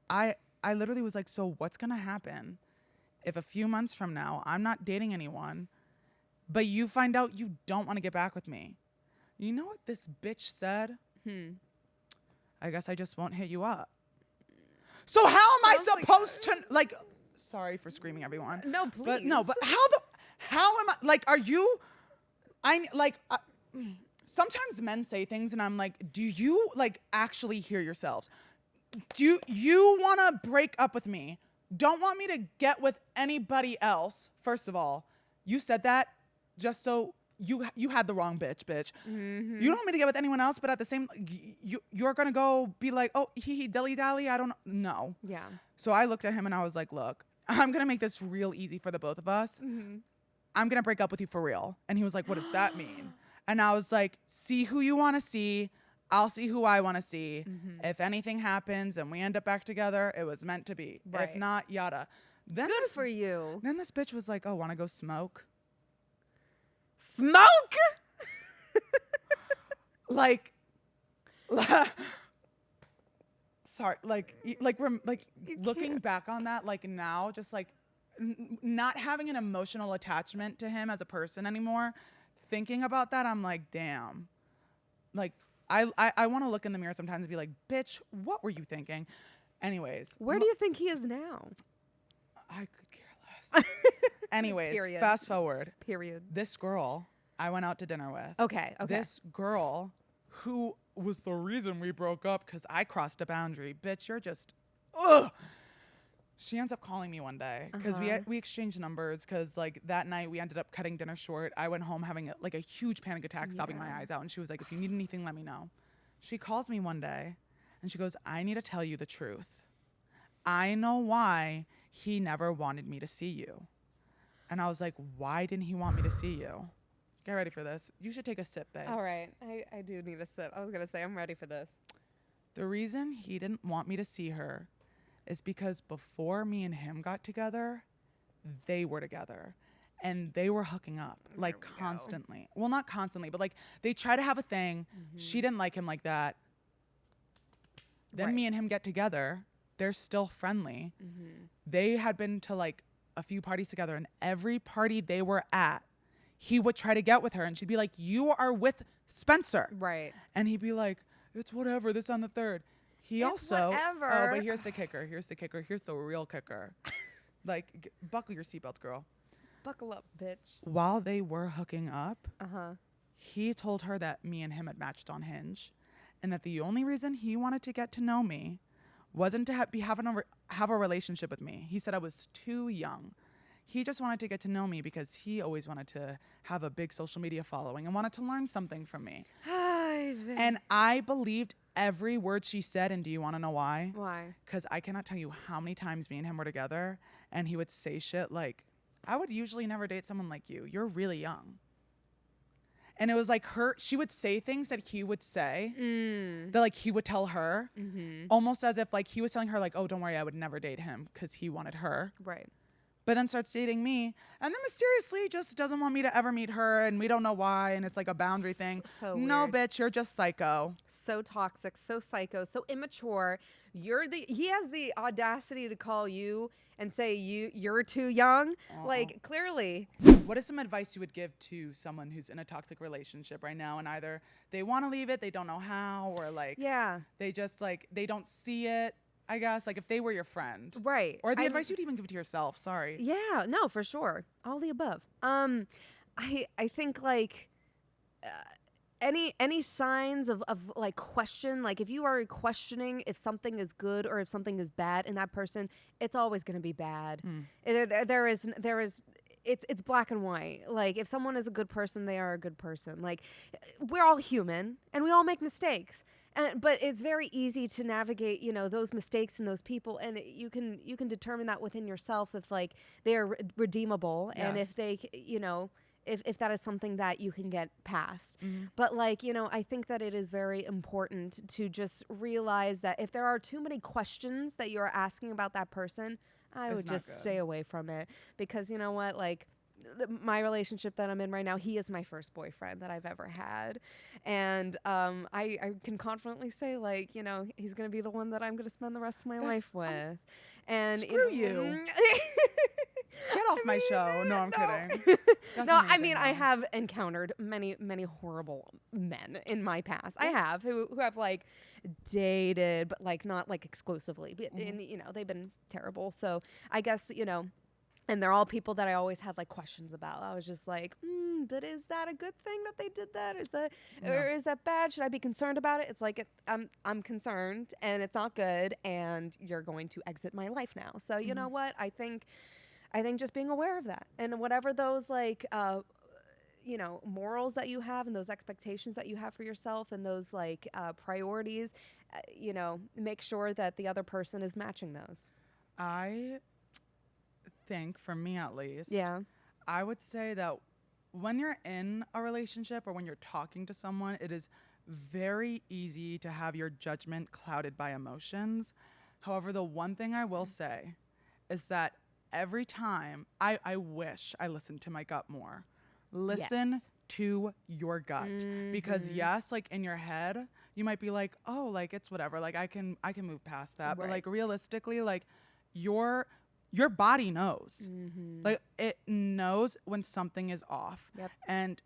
I literally was like, so what's going to happen if a few months from now I'm not dating anyone, but you find out you don't want to get back with me? You know what this bitch said? I guess I just won't hit you up. So how am I supposed to, like, sorry for screaming, everyone. No, please. But how am I, like, are you, sometimes men say things and I'm like, do you, like, actually hear yourselves? Do you want to break up with me? Don't want me to get with anybody else. First of all, you said that just so you had the wrong bitch. You don't want me to get with anyone else, but at the same, you're going to go be like, oh, he dilly-dally, I don't know. Yeah. So I looked at him and I was like, look, I'm going to make this real easy for the both of us. I'm going to break up with you for real. And he was like, what does that mean? And I was like, see who you want to see. I'll see who I want to see. If anything happens and we end up back together, it was meant to be. Right. If not, yada. Then Good for you. Then this bitch was like, oh, want to go smoke? Smoke? like, sorry, like looking back on that, like now, just like not having an emotional attachment to him as a person anymore. Thinking about that, I'm like, damn. Like, I want to look in the mirror sometimes and be like, bitch, what were you thinking? Anyways. Where do you think he is now? I could care less. Anyways, Period. Fast forward. Period. This girl I went out to dinner with. Okay. This girl who was the reason we broke up because I crossed a boundary. Bitch, you're just, ugh. She ends up calling me one day because we exchanged numbers because like that night we ended up cutting dinner short. I went home having a huge panic attack, sobbing my eyes out. And she was like, if you need anything, let me know. She calls me one day and she goes, I need to tell you the truth. I know why he never wanted me to see you. And I was like, why didn't he want me to see you? Get ready for this. You should take a sip, babe. All right. I do need a sip. I was going to say, I'm ready for this. The reason he didn't want me to see her is because before me and him got together, they were together. And they were hooking up, like, constantly. Well, not constantly, but, like, they try to have a thing. She didn't like him like that. Then me and him get together. They're still friendly. They had been to, like, a few parties together. And every party they were at, he would try to get with her. And she'd be like, you are with Spencer. Right. And he'd be like, it's whatever, this on the third. He it's also, whatever. Oh, but here's the kicker. Here's the real kicker. Like, buckle your seatbelts, girl. Buckle up, bitch. While they were hooking up, he told her that me and him had matched on Hinge, and that the only reason he wanted to get to know me wasn't to have a relationship with me. He said I was too young. He just wanted to get to know me because he always wanted to have a big social media following and wanted to learn something from me. And I believed every word she said. And do you want to know why? Why? Because I cannot tell you how many times me and him were together and he would say shit like, I would usually never date someone like you. You're really young. And it was like she would say things that he would say that like he would tell her almost as if like he was telling her like, oh, don't worry, I would never date him because he wanted her. Right. But then starts dating me and then mysteriously just doesn't want me to ever meet her and we don't know why and it's like a boundary thing. So no, weird. bitch, you're just psycho. So toxic, so psycho, so immature. He has the audacity to call you and say you're too young. Like, clearly. What is some advice you would give to someone who's in a toxic relationship right now and either they want to leave it, they don't know how, or like they just like they don't see it? I guess, like if they were your friend. Right. Or the advice you'd even give to yourself. Sorry. Yeah, no, for sure. All the above. I think like any signs of like question, like if you are questioning if something is good or if something is bad in that person, it's always going to be bad. There is it's black and white. Like if someone is a good person, they are a good person. Like we're all human and we all make mistakes. But it's very easy to navigate, those mistakes and those people, and you can determine that within yourself if like they are redeemable, and if they, if that is something that you can get past. But like, I think that it is very important to just realize that if there are too many questions that you are asking about that person, I would just stay away from it, because you know what, like my relationship that I'm in right now, he is my first boyfriend that I've ever had. And I can confidently say, like, he's going to be the one that I'm going to spend the rest of my life with. And screw you. Get off my show. No, I'm kidding. No, I mean, I have encountered many, many horrible men in my past. I have who have like dated, but like not like exclusively. But, and, they've been terrible. So I guess, and they're all people that I always had like questions about. I was just like, but is that a good thing that they did that? Is that or is that bad? Should I be concerned about it? It's like I'm concerned, and it's not good, and you're going to exit my life now. So you know what? I think just being aware of that, and whatever those like morals that you have, and those expectations that you have for yourself, and those like priorities, make sure that the other person is matching those. I think, for me at least, I would say that when you're in a relationship or when you're talking to someone, it is very easy to have your judgment clouded by emotions. However, the one thing I will say is that every time I wish I listened to my gut more. Listen to your gut, because like in your head you might be like, oh, like it's whatever, like I can move past that, but like realistically, like your body knows. Like it knows when something is off. And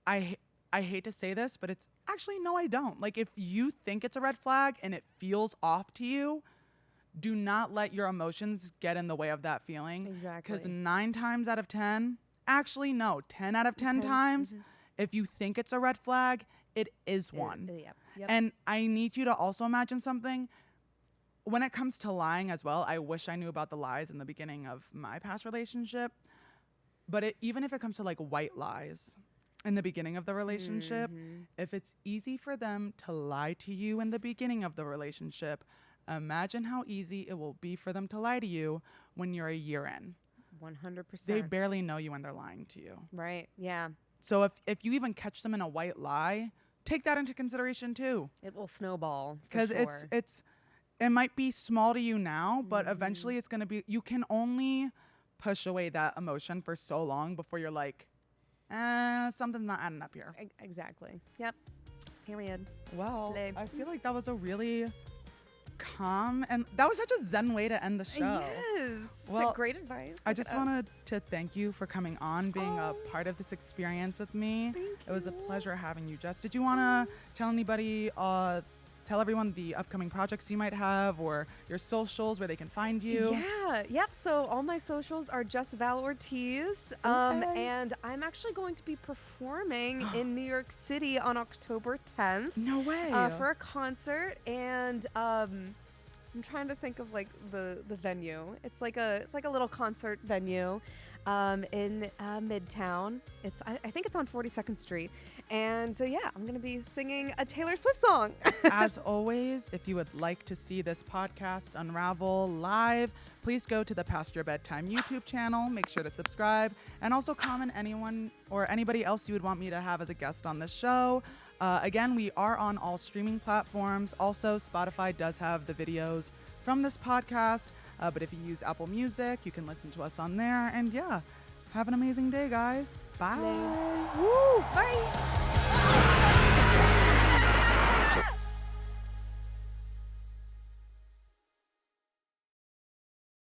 I hate to say this, but it's actually, no, I don't. Like if you think it's a red flag and it feels off to you, do not let your emotions get in the way of that feeling. Exactly. Because 9 times out of 10, actually no, 10 out of 10 times, if you think it's a red flag, it is one. And I need you to also imagine something. When it comes to lying as well, I wish I knew about the lies in the beginning of my past relationship. But even if it comes to like white lies in the beginning of the relationship, if it's easy for them to lie to you in the beginning of the relationship, imagine how easy it will be for them to lie to you when you're a year in. 100%. They barely know you when they're lying to you. Right. Yeah. So if you even catch them in a white lie, take that into consideration too. It will snowball. Because it might be small to you now, but eventually it's going to be, you can only push away that emotion for so long before you're like, something's not adding up here. Exactly. Yep. Period. Well, Slave. I feel like that was a really calm, and that was such a zen way to end the show. Yes. Well, great advice. I just wanted to thank you for coming on, being a part of this experience with me. Thank you. It was a pleasure having you, Jess. Did you want to tell anybody, tell everyone the upcoming projects you might have, or your socials where they can find you? Yeah. Yep. So all my socials are JessVal Ortiz. And I'm actually going to be performing in New York City on October 10th. No way. For a concert. And I'm trying to think of like the venue. It's like a little concert venue in Midtown. I think it's on 42nd Street. And so yeah, I'm gonna be singing a Taylor Swift song. As always, if you would like to see this podcast unravel live, please go to the Past Your Bedtime YouTube channel. Make sure to subscribe, and also comment anyone or anybody else you would want me to have as a guest on the show. Again, we are on all streaming platforms. Also, Spotify does have the videos from this podcast, but if you use Apple Music, you can listen to us on there. And yeah, have an amazing day, guys. Bye. Woo! Bye.